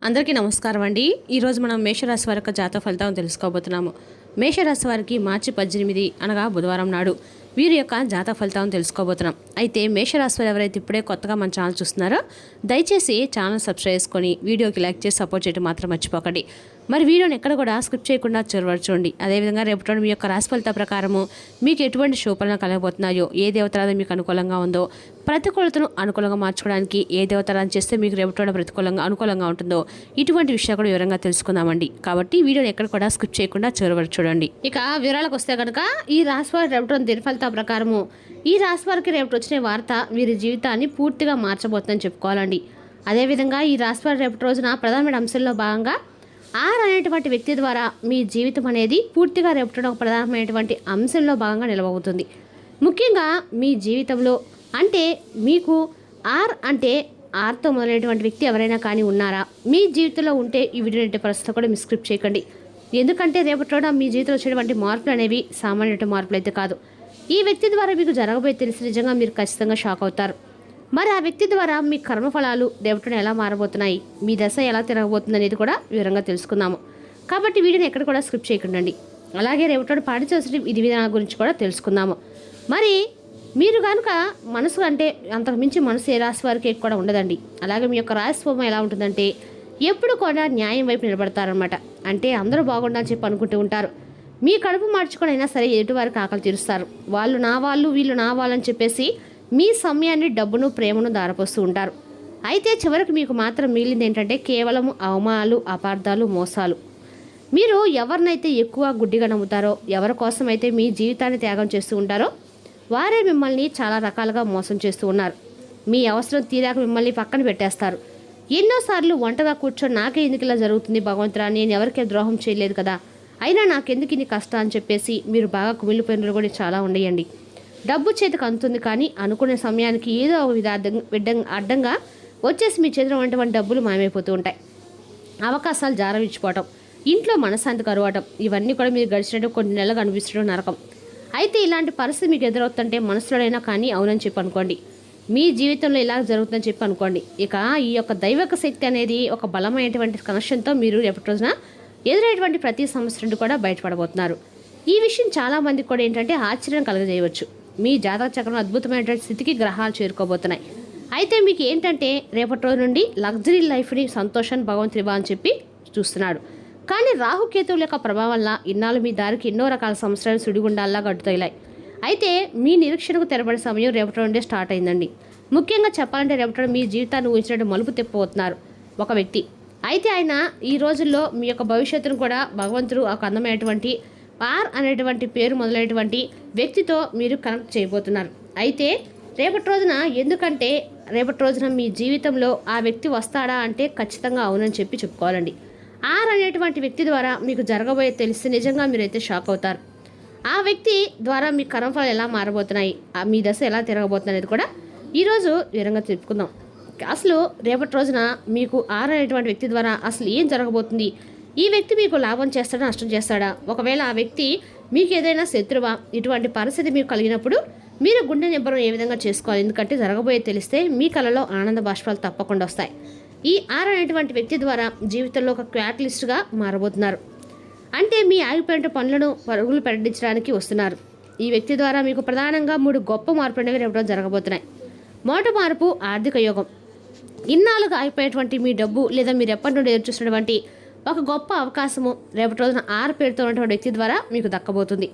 అందరికీ నమస్కారం అండి. ఈరోజు మనం మేషరాశి వారి యొక్క జాతక ఫలితాలను తెలుసుకోబోతున్నాము. మేషరాశి వారికి మార్చి 18 అనగా బుధవారం నాడు వీరి యొక్క జాతక ఫలితాలను తెలుసుకోబోతున్నాం. అయితే మేషరాశి వారు ఎవరైతే ఇప్పుడే కొత్తగా మన ఛానల్ చూస్తున్నారో దయచేసి ఛానల్ సబ్స్క్రైబ్ చేసుకొని వీడియోకి లైక్ చేసి సపోర్ట్ చేయడం మాత్రం మర్చిపోకండి. మరి వీడియోని ఎక్కడ కూడా స్కిప్ చేయకుండా చివరి చూడండి. అదేవిధంగా రేపటి మీ యొక్క రాశి ఫలిత ప్రకారము మీకు ఎటువంటి శుభఫలం కలగబోతున్నాయో, ఏ దేవతారాధన మీకు అనుకూలంగా ఉందో, ప్రతికూలతను అనుకూలంగా మార్చుకోవడానికి ఏ దేవతారాధన చేస్తే మీకు రేపటి అనుకూలంగా ఉంటుందో ఇటువంటి విషయాలు కూడా వివరంగా తెలుసుకుందామండి. కాబట్టి వీడియోని ఎక్కడ కూడా స్కిప్ చేయకుండా చివరి చూడండి. ఇక వివరాలకు వస్తే కనుక ఈ రాశి వారి రేపటి దిన ఫలిత ప్రకారము ఈ రాశి వారికి రేపటి వచ్చిన వార్త వీరి జీవితాన్ని పూర్తిగా మార్చబోతుందని చెప్పుకోవాలండి. అదేవిధంగా ఈ రాశి వారి రేపటి రోజున ప్రధానమైన అంశంలో భాగంగా ఆర్ అనేటువంటి వ్యక్తి ద్వారా మీ జీవితం అనేది పూర్తిగా రేపటి ఒక ప్రధానమైనటువంటి అంశంలో భాగంగా నిలవబోతుంది. ముఖ్యంగా మీ జీవితంలో అంటే మీకు ఆర్తో మొదలైనటువంటి వ్యక్తి ఎవరైనా కానీ ఉన్నారా, మీ జీవితంలో ఉంటే ఈ వీడియో పరిస్థితి కూడా మీ స్క్రిప్ట్ చేయకండి. ఎందుకంటే రేపటి రోజున మీ జీవితంలో వచ్చేటువంటి మార్పులు అనేవి సామాన్య మార్పులు అయితే కాదు. ఈ వ్యక్తి ద్వారా మీకు జరగబోయే తెలిసి నిజంగా మీరు ఖచ్చితంగా షాక్ అవుతారు. మరి ఆ వ్యక్తి ద్వారా మీ కర్మఫలాలు రేపటిన ఎలా మారబోతున్నాయి, మీ దశ ఎలా తిరగబోతుంది అనేది కూడా వివరంగా తెలుసుకుందాము. కాబట్టి వీడియోని ఎక్కడ కూడా స్క్రిప్ట్ చేయకండి. అలాగే రేపటి పాటించాల్సిన విధి విధానాల గురించి కూడా తెలుసుకుందాము. మరి మీరు కనుక మనసు అంటే అంతకుమించి మనసు ఏ రాశి వారికి కూడా ఉండదండి. అలాగే మీ యొక్క రాశిస్వభావం ఎలా ఉంటుందంటే ఎప్పుడు కూడా న్యాయం వైపు నిలబడతారనమాట. అంటే అందరూ బాగుండాలని చెప్పి అనుకుంటూ ఉంటారు. మీ కడుపు మార్చుకొని అయినా సరే ఎదుటివారికి ఆకలి తీరుస్తారు. వాళ్ళు నా వాళ్ళు వీళ్ళు నా వాళ్ళని చెప్పేసి మీ సమయాన్ని, డబ్బును, ప్రేమను దారపోస్తూ ఉంటారు. అయితే చివరికి మీకు మాత్రం మిగిలింది ఏంటంటే కేవలం అవమానాలు, అపార్థాలు, మోసాలు. మీరు ఎవరినైతే ఎక్కువ గుడ్డిగా నమ్ముతారో, ఎవరి కోసం అయితే మీ జీవితాన్ని త్యాగం చేస్తూ ఉంటారో వారే మిమ్మల్ని చాలా రకాలుగా మోసం చేస్తూ ఉన్నారు. మీ అవసరం తీరాక మిమ్మల్ని పక్కన పెట్టేస్తారు. ఎన్నోసార్లు ఒంటగా కూర్చొని నాకే ఎందుకు ఇలా జరుగుతుంది భగవంతుడా, నేను ఎవరికే ద్రోహం చేయలేదు కదా, అయినా నాకెందుకు ఇన్ని కష్టం అని చెప్పేసి మీరు బాగా కుమిలిపోయినలు కూడా చాలా ఉండేయండి. డబ్బు చేతికి అందుతుంది కానీ అనుకునే సమయానికి ఏదో ఒక అడ్డంగా వచ్చేసి మీ చేతిలో ఉన్నటువంటి డబ్బులు మాయమైపోతూ ఉంటాయి. అవకాశాలు జారవిచ్చిపోవటం, ఇంట్లో మనశ్శాంతి కరువటం, ఇవన్నీ కూడా మీరు గడిచినట్టు కొన్ని నెలలు అనిపిస్తడం నరకం. అయితే ఇలాంటి పరిస్థితి మీకు ఎదురవుతుంటే మనసులోనైనా కానీ అవునని చెప్పి అనుకోండి. మీ జీవితంలో ఇలా జరుగుతుందని చెప్పి అనుకోండి. ఇక ఈ యొక్క దైవక శక్తి అనేది ఒక బలమైనటువంటి కనెక్షన్తో మీరు రేపటి రోజున ఎదురైనటువంటి ప్రతి సమస్య నుండి కూడా బయటపడబోతున్నారు. ఈ విషయం చాలామందికి కూడా ఏంటంటే ఆశ్చర్యం కలగజేయవచ్చు. మీ జాతక చక్రం అద్భుతమైనటువంటి స్థితికి గ్రహాలు చేరుకోబోతున్నాయి. అయితే మీకు ఏంటంటే రేపటి రోజు నుండి లగ్జరీ లైఫ్ని, సంతోషాన్ని భగవంతుడు ఇవ్వాలని చెప్పి చూస్తున్నాడు. కానీ రాహుకేతువుల యొక్క ప్రభావం వల్ల ఇన్నాళ్ళు మీ దారికి ఎన్నో రకాల సమస్యలు సుడిగుండాల్లా గడ్డుతగిలాయి. అయితే మీ నిరీక్షణకు తెరబడే సమయం రేపటి నుండే స్టార్ట్ అయిందండి. ముఖ్యంగా చెప్పాలంటే రేపటి మీ జీవితాన్ని ఊహించినట్టు మలుపు తిప్పబోతున్నారు ఒక వ్యక్తి. అయితే ఆయన ఈ రోజుల్లో మీ యొక్క భవిష్యత్తును కూడా భగవంతుడు ఒక అందమైనటువంటి ఆర్ అనేటువంటి పేరు మొదలైనటువంటి వ్యక్తితో మీరు కనెక్ట్ చేయబోతున్నారు. అయితే రేపటి రోజున ఎందుకంటే రేపటి రోజున మీ జీవితంలో ఆ వ్యక్తి వస్తాడా అంటే ఖచ్చితంగా అవునని చెప్పి చెప్పుకోవాలండి. ఆర్ అనేటువంటి వ్యక్తి ద్వారా మీకు జరగబోయే తెలిసి నిజంగా మీరైతే షాక్ అవుతారు. ఆ వ్యక్తి ద్వారా మీ కర్మఫలాలు ఎలా మారబోతున్నాయి, మీ దశ ఎలా తిరగబోతుంది అనేది కూడా ఈరోజు వివరంగా చెప్పుకుందాం. అసలు రేపటి రోజున మీకు ఆర్ అనేటువంటి వ్యక్తి ద్వారా అసలు ఏం జరగబోతుంది, ఈ వ్యక్తి మీకు లాభం చేస్తాడా నష్టం చేస్తాడా, ఒకవేళ ఆ వ్యక్తి మీకు ఏదైనా శత్రువా, ఇటువంటి పరిస్థితి మీకు కలిగినప్పుడు మీరు గుండె నింపడం ఏ విధంగా చేసుకోవాలి. ఎందుకంటే జరగబోయే తెలిస్తే మీ కళలో ఆనంద బాష్పాలు తప్పకుండా వస్తాయి. ఈ ఆర్ అనేటువంటి వ్యక్తి ద్వారా జీవితంలో ఒక క్యాటలిస్ట్గా మారబోతున్నారు. అంటే మీ ఆగిపోయిన పనులను పరుగులు పెట్టించడానికి వస్తున్నారు. ఈ వ్యక్తి ద్వారా మీకు ప్రధానంగా 3 గొప్ప మార్పులు అనేవి రేపటి జరగబోతున్నాయి. మొదటి మార్పు ఆర్థిక యోగం. ఇన్నాళ్ళుగా ఆగిపోయేటువంటి మీ డబ్బు లేదా మీరు ఎప్పటి నుండి ఎదురు చూసినటువంటి ఒక గొప్ప అవకాశము రేపటి రోజున ఆర్ పేరుతో ఉన్నటువంటి వ్యక్తి ద్వారా మీకు దక్కబోతుంది.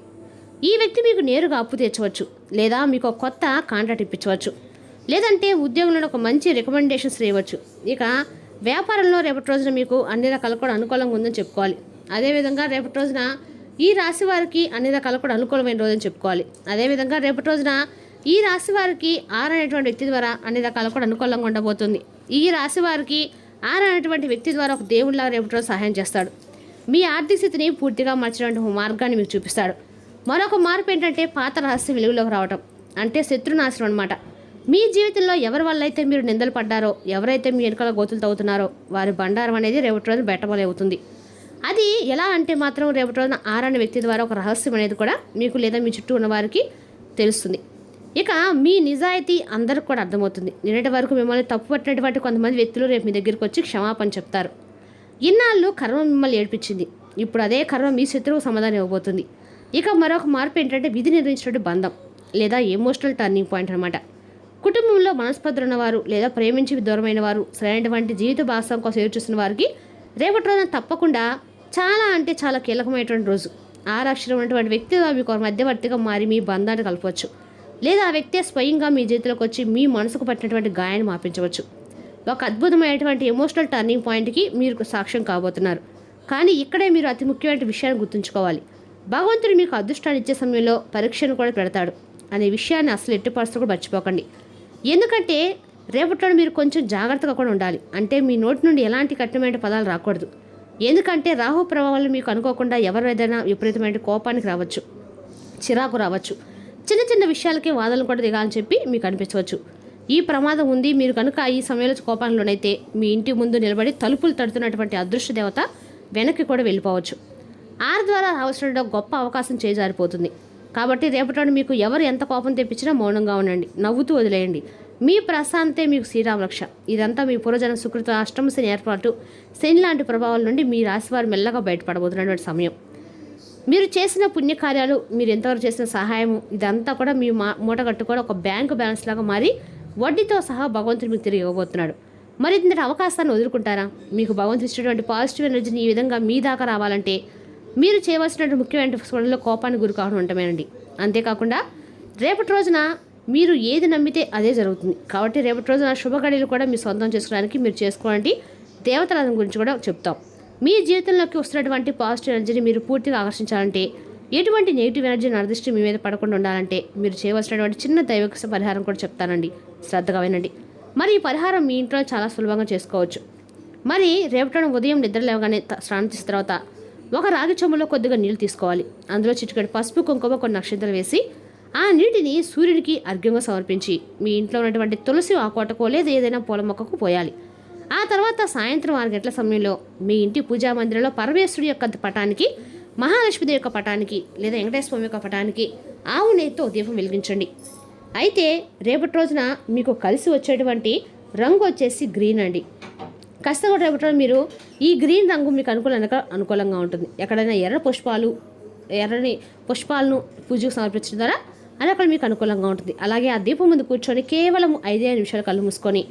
ఈ వ్యక్తి మీకు నేరుగా అప్పు తీర్చవచ్చు, లేదా మీకు ఒక కొత్త కాంట్రాక్ట్ ఇప్పించవచ్చు, లేదంటే ఉద్యోగంలో ఒక మంచి రికమెండేషన్స్ చేయవచ్చు. ఇక వ్యాపారంలో రేపటి రోజున మీకు అన్ని రకాలు కూడా అనుకూలంగా ఉందని చెప్పుకోవాలి. అదేవిధంగా రేపటి రోజున ఈ రాశి వారికి అన్ని రకాలు కూడా అనుకూలమైన రోజని చెప్పుకోవాలి. అదేవిధంగా రేపటి రోజున ఈ రాశి వారికి ఆర్ అనేటువంటి వ్యక్తి ద్వారా అన్ని రకాలు కూడా అనుకూలంగా ఉండబోతుంది. ఈ రాశి వారికి ఆర్ అనేటువంటి వ్యక్తి ద్వారా ఒక దేవుడిలాగా రేపటి రోజు సహాయం చేస్తాడు. మీ ఆర్థిక స్థితిని పూర్తిగా మార్చినటువంటి మార్గాన్ని మీకు చూపిస్తాడు. మరొక మార్పు ఏంటంటే పాత రహస్యం వెలుగులోకి రావటం, అంటే శత్రునాశనం అనమాట. మీ జీవితంలో ఎవరి వల్ల అయితే మీరు నిందలు పడ్డారో, ఎవరైతే మీ వెనుకల గోతులు తవ్వుతున్నారో వారి బండారం అనేది రేపటి రోజు బయటమలే అవుతుంది. అది ఎలా అంటే మాత్రం రేపటి రోజున ఆర్ అనే వ్యక్తి ద్వారా ఒక రహస్యం అనేది కూడా మీకు లేదా మీ చుట్టూ ఉన్న వారికి తెలుస్తుంది. ఇక మీ నిజాయితీ అందరికి కూడా అర్థమవుతుంది. నిన్నటి వరకు మిమ్మల్ని తప్పు పట్టినటువంటి కొంతమంది వ్యక్తులు రేపు మీ దగ్గరికి వచ్చి క్షమాపణ చెప్తారు. ఇన్నాళ్ళు కర్మ మిమ్మల్ని ఏడిపించింది. ఇప్పుడు అదే కర్మ మీ శత్రువుకు సమాధానం ఇవ్వబోతుంది. ఇక మరొక మార్పు ఏంటంటే విధి నిర్ణయించినట్టు బంధం లేదా ఎమోషనల్ టర్నింగ్ పాయింట్ అనమాట. కుటుంబంలో మనస్పర్ధలు ఉన్నవారు లేదా ప్రేమించి దూరమైన వారు, సరైనటువంటి జీవిత భాగస్వామి కోసం ఎదురు చూస్తున్న వారికి రేపటి రోజున తప్పకుండా చాలా అంటే చాలా కీలకమైనటువంటి రోజు. ఆరక్షరం ఉన్నటువంటి వ్యక్తి మీకు మధ్యవర్తిగా మారి మీ బంధాన్ని కలపవచ్చు, లేదా ఆ వ్యక్తి స్వయంగా మీ జీవితంలోకి వచ్చి మీ మనసుకు పట్టినటువంటి గాయాన్ని మాపించవచ్చు. ఒక అద్భుతమైనటువంటి ఎమోషనల్ టర్నింగ్ పాయింట్కి మీరు సాక్ష్యం కాబోతున్నారు. కానీ ఇక్కడే మీరు అతి ముఖ్యమైన విషయాన్ని గుర్తుంచుకోవాలి. భగవంతుడు మీకు అదృష్టాన్ని ఇచ్చే సమయంలో పరీక్షను కూడా పెడతాడు అనే విషయాన్ని అసలు ఎట్టి పరిస్థితులు కూడా మర్చిపోకండి. ఎందుకంటే రేపట్లో మీరు కొంచెం జాగ్రత్తగా కూడా ఉండాలి. అంటే మీ నోటి నుండి ఎలాంటి కఠినమైన పదాలు రాకూడదు. ఎందుకంటే రాహు ప్రభావాలు మీకు అనుకోకుండా ఎవరు ఏదైనా విపరీతమైన కోపానికి రావచ్చు, చిరాకు రావచ్చు, చిన్న చిన్న విషయాలకి వాదనలు కూడా దిగాలని చెప్పి మీకు అనిపించవచ్చు. ఈ ప్రమాదం ఉంది. మీరు కనుక ఈ సమయంలో కోపంలోనైతే మీ ఇంటి ముందు నిలబడి తలుపులు తడుతున్నటువంటి అదృష్ట దేవత వెనక్కి కూడా వెళ్ళిపోవచ్చు. ఆర్ ద్వారా రావాల్సిన గొప్ప అవకాశం చేజారిపోతుంది. కాబట్టి రేపటి మీకు ఎవరు ఎంత కోపం తెప్పించినా మౌనంగా ఉండండి, నవ్వుతూ వదిలేయండి. మీ ప్రశాంతే మీకు శ్రీరామరక్ష. ఇదంతా మీ పూర్వజన సుకృత అష్టమ శని ఏర్పాటు, శని లాంటి ప్రభావాల నుండి మీ రాశివారు మెల్లగా బయటపడబోతున్నటువంటి సమయం. మీరు చేసిన పుణ్యకార్యాలు, మీరు ఎంతవరకు చేసిన సహాయము, ఇదంతా కూడా మీ మూట కట్టుకొని ఒక బ్యాంకు బ్యాలెన్స్ లాగా మారి వడ్డీతో సహా భగవంతుడు మీకు తిరిగి ఇవ్వబోతున్నాడు. మరి ఇంతటి అవకాశాన్ని వదులుకుంటారా? మీకు భగవంతుడు ఇచ్చినటువంటి పాజిటివ్ ఎనర్జీని ఈ విధంగా మీ దాకా రావాలంటే మీరు చేయవలసినటువంటి ముఖ్యమైన పనుల్లో కోపానికి గురి కావడం ఉండమేనండి. అంతేకాకుండా రేపటి రోజున మీరు ఏది నమ్మితే అదే జరుగుతుంది. కాబట్టి రేపటి రోజున శుభగడియలు కూడా మీ సొంతం చేసుకోవడానికి మీరు చేసుకోవాలంటే దేవతల గురించి కూడా చెప్తాం. మీ జీవితంలోకి వస్తున్నటువంటి పాజిటివ్ ఎనర్జీని మీరు పూర్తిగా ఆకర్షించాలంటే, ఎటువంటి నెగిటివ్ ఎనర్జీ నరదృష్టి మీ మీద పడకుండా ఉండాలంటే మీరు చేయవలసినటువంటి చిన్న దైవిక పరిహారం కూడా చెప్తానండి. శ్రద్ధగా వినండి. మరి ఈ పరిహారం మీ ఇంట్లో చాలా సులభంగా చేసుకోవచ్చు. మరి రేపటి ఉదయం నిద్ర లేవగానే స్నానం చేసిన తర్వాత ఒక రాగి చెంబులో కొద్దిగా నీళ్ళు తీసుకోవాలి. అందులో చిటికెడు పసుపు, కుంకుమ, కొన్ని నక్షత్రాలు వేసి ఆ నీటిని సూర్యుడికి అర్ఘ్యంగా సమర్పించి మీ ఇంట్లో ఉన్నటువంటి తులసి ఆకోటకో లేదా ఏదైనా పూల మొక్కకు పోయాలి. ఆ తర్వాత సాయంత్రం 6 గంటల సమయంలో మీ ఇంటి పూజా మందిరంలో పరమేశ్వరుడి యొక్క పటానికి, మహాలక్ష్మీదేవి యొక్క పటానికి లేదా వెంకటేశ్వర స్వామి యొక్క పటానికి ఆవు నెయ్యితో దీపం వెలిగించండి. అయితే రేపటి రోజున మీకు కలిసి వచ్చేటువంటి రంగు వచ్చేసి గ్రీన్ అండి. కాస్త కూడా రేపటి రోజు మీరు ఈ గ్రీన్ రంగు మీకు అనుకూలంగా ఉంటుంది. ఎక్కడైనా ఎర్రని పుష్పాలను పూజకు సమర్పించడం ద్వారా అది అక్కడ మీకు అనుకూలంగా ఉంటుంది. అలాగే ఆ దీపం ముందు కూర్చొని కేవలం 5 నిమిషాలు కళ్ళు మూసుకొని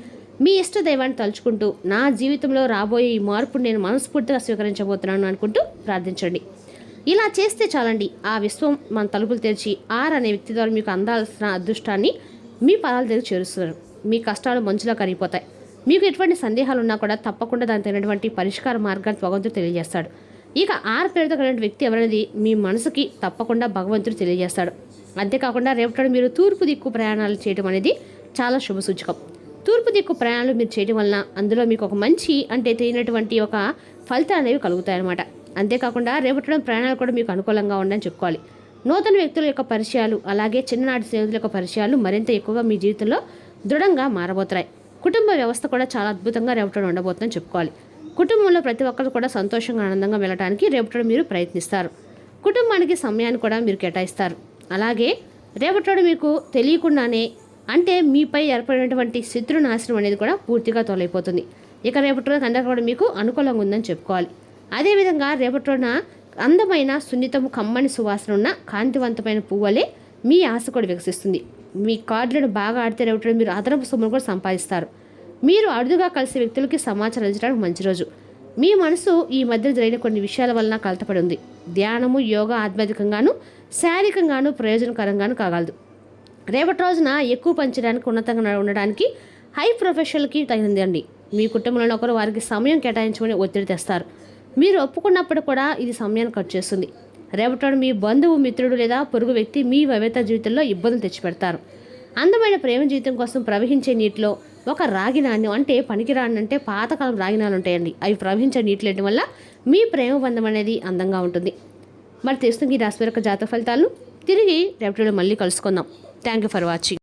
మీ ఇష్ట దైవాన్ని తలుచుకుంటూ నా జీవితంలో రాబోయే ఈ మార్పును నేను మనస్ఫూర్తిగా స్వీకరించబోతున్నాను అనుకుంటూ ప్రార్థించండి. ఇలా చేస్తే చాలండి, ఆ విశ్వం మన తలుపులు తెరిచి ఆర్ అనే వ్యక్తి ద్వారా మీకు అందాల్సిన అదృష్టాన్ని మీ పాదాల దగ్గర చేరుస్తున్నారు. మీ కష్టాలు మంచులా కరిగిపోతాయి. మీకు ఎటువంటి సందేహాలు ఉన్నా కూడా తప్పకుండా దానికి తగినటువంటి పరిష్కార మార్గాన్ని భగవంతుడు తెలియజేస్తాడు. ఇక ఆర్ పేరుతో కలిగిన వ్యక్తి ఎవరనేది మీ మనసుకి తప్పకుండా భగవంతుడు తెలియజేస్తాడు. అంతేకాకుండా రేపటి మీరు తూర్పు దిక్కు ప్రయాణాలు చేయడం అనేది చాలా శుభ సూచకం. తూర్పు దిక్కు ప్రయాణాలు మీరు చేయడం వలన అందులో మీకు ఒక మంచి తెలియనటువంటి ఒక ఫలితాలు అనేవి కలుగుతాయన్నమాట. అంతేకాకుండా రేపటి ప్రయాణాలు కూడా మీకు అనుకూలంగా ఉండని చెప్పుకోవాలి. నూతన వ్యక్తుల యొక్క పరిచయాలు, అలాగే చిన్ననాటి స్నేహితుల యొక్క పరిచయాలు మరింత ఎక్కువగా మీ జీవితంలో దృఢంగా మారబోతున్నాయి. కుటుంబ వ్యవస్థ కూడా చాలా అద్భుతంగా రేపటి ఉండబోతుందని చెప్పుకోవాలి. కుటుంబంలో ప్రతి ఒక్కరు కూడా సంతోషంగా ఆనందంగా వెళ్ళడానికి రేపటి మీరు ప్రయత్నిస్తారు. కుటుంబానికి సమయాన్ని కూడా మీరు కేటాయిస్తారు. అలాగే రేపటి మీకు తెలియకుండానే మీపై ఏర్పడినటువంటి శత్రు నాశనం అనేది కూడా పూర్తిగా తొలగిపోతుంది. ఇక రేపటి రోజు అందరూ కూడా మీకు అనుకూలంగా ఉందని చెప్పుకోవాలి. అదేవిధంగా రేపటి రోజున అందమైన, సున్నితము, కమ్మని సువాసన ఉన్న కాంతివంతమైన పువ్వులే మీ ఆశ కూడా వికసిస్తుంది. మీ కార్డులను బాగా ఆడితే రేపటి మీరు అదనపు సొమ్మును కూడా సంపాదిస్తారు. మీరు అరుదుగా కలిసే వ్యక్తులకి సమాచారం అందించడానికి మంచి రోజు. మీ మనసు ఈ మధ్య జరిగిన కొన్ని విషయాల వలన కలతపడి ఉంది. ధ్యానము, యోగా ఆధ్యాత్మికంగాను శారీరకంగాను ప్రయోజనకరంగాను కాగలదు. రేపటి రోజున ఎక్కువ పంచడానికి, ఉన్నతంగా ఉండడానికి హై ప్రొఫెషనల్కి తగినదండి. మీ కుటుంబంలో ఒకరు వారికి సమయం కేటాయించమని ఒత్తిడి తెస్తారు. మీరు ఒప్పుకున్నప్పుడు కూడా ఇది సమయాన్ని ఖర్చు చేస్తుంది. రేపటి మీ బంధువు, మిత్రుడు లేదా పొరుగు వ్యక్తి మీ వైవాహిక జీవితంలో ఇబ్బందులు తెచ్చిపెడతారు. అందమైన ప్రేమ జీవితం కోసం ప్రవహించే నీటిలో ఒక రాగి నాణ్యం పనికిరాని పాతకాలం రాగి నాణ్యాలు ఉంటాయండి. అవి ప్రవహించే నీటిలో వేయడం వల్ల మీ ప్రేమ బంధం అనేది అందంగా ఉంటుంది. మరి తెలుస్తుంది ఈ రాశి యొక్క జాతక ఫలితాలను తిరిగి రేపటిలో మళ్ళీ కలుసుకుందాం. Thank you for watching.